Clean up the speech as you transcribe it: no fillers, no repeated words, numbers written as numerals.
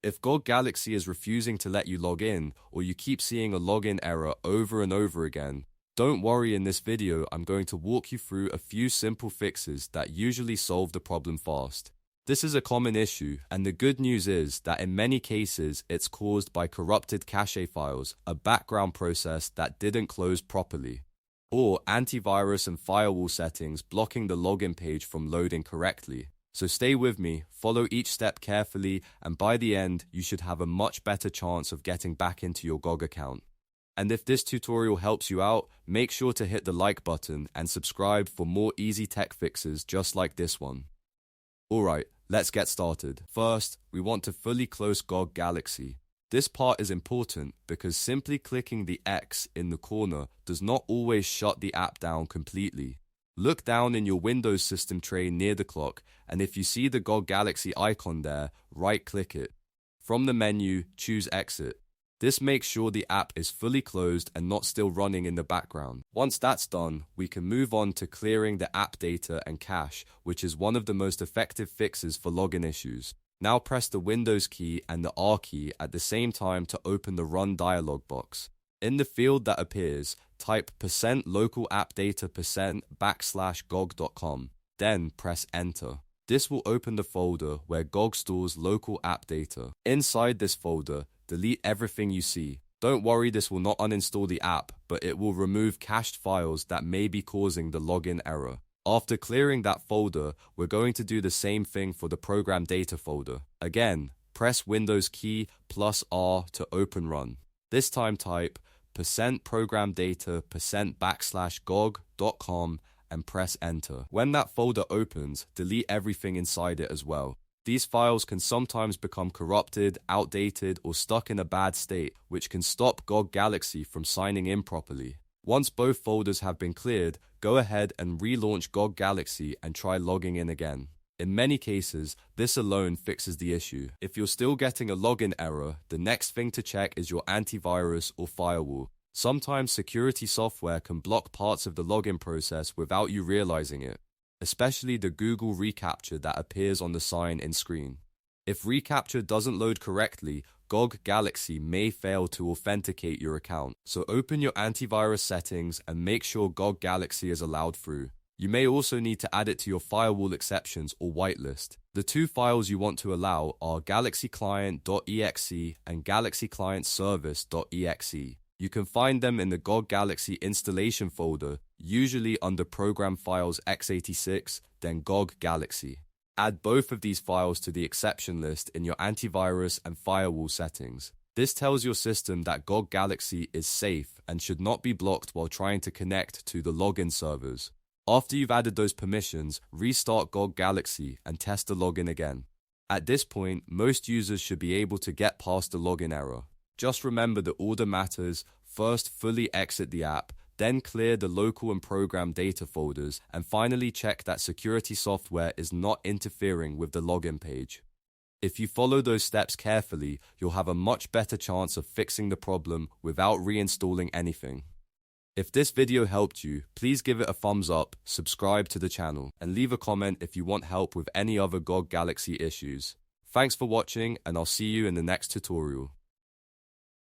If GOG Galaxy is refusing to let you log in, or you keep seeing a login error over and over again, don't worry. In this video, I'm going to walk you through a few simple fixes that usually solve the problem fast. This is a common issue, and the good news is that in many cases, it's caused by corrupted cache files, a background process that didn't close properly, or antivirus and firewall settings blocking the login page from loading correctly. So stay with me, follow each step carefully, and by the end, you should have a much better chance of getting back into your GOG account. And if this tutorial helps you out, make sure to hit the like button and subscribe for more easy tech fixes just like this one. Alright, let's get started. First, we want to fully close GOG Galaxy. This part is important because simply clicking the X in the corner does not always shut the app down completely. Look down in your Windows system tray near the clock, and if you see the GOG Galaxy icon there, right-click it. From the menu, choose Exit. This makes sure the app is fully closed and not still running in the background. Once that's done, we can move on to clearing the app data and cache, which is one of the most effective fixes for login issues. Now press the Windows key and the R key at the same time to open the Run dialog box. In the field that appears, type %localappdata%\gog.com, then press Enter. This will open the folder where GOG stores local app data. Inside this folder, delete everything you see. Don't worry, this will not uninstall the app, but it will remove cached files that may be causing the login error. After clearing that folder, we're going to do the same thing for the program data folder. Again, press Windows key plus R to open Run. This time type %programdata%\gog.com and press Enter. When that folder opens, delete everything inside it as well. These files can sometimes become corrupted, outdated, or stuck in a bad state, which can stop GOG Galaxy from signing in properly. Once both folders have been cleared, go ahead and relaunch GOG Galaxy and try logging in again. In many cases, this alone fixes the issue. If you're still getting a login error, the next thing to check is your antivirus or firewall. Sometimes security software can block parts of the login process without you realizing it, especially the Google ReCAPTCHA that appears on the sign in screen. If ReCAPTCHA doesn't load correctly, GOG Galaxy may fail to authenticate your account. So open your antivirus settings and make sure GOG Galaxy is allowed through. You may also need to add it to your firewall exceptions or whitelist. The two files you want to allow are galaxyclient.exe and galaxyclientservice.exe. You can find them in the GOG Galaxy installation folder, usually under Program Files x86, then GOG Galaxy. Add both of these files to the exception list in your antivirus and firewall settings. This tells your system that GOG Galaxy is safe and should not be blocked while trying to connect to the login servers. After you've added those permissions, restart GOG Galaxy and test the login again. At this point, most users should be able to get past the login error. Just remember the order matters. First, fully exit the app, then clear the local and program data folders, and finally check that security software is not interfering with the login page. If you follow those steps carefully, you'll have a much better chance of fixing the problem without reinstalling anything. If this video helped you, please give it a thumbs up, subscribe to the channel, and leave a comment if you want help with any other GOG Galaxy issues. Thanks for watching, and I'll see you in the next tutorial.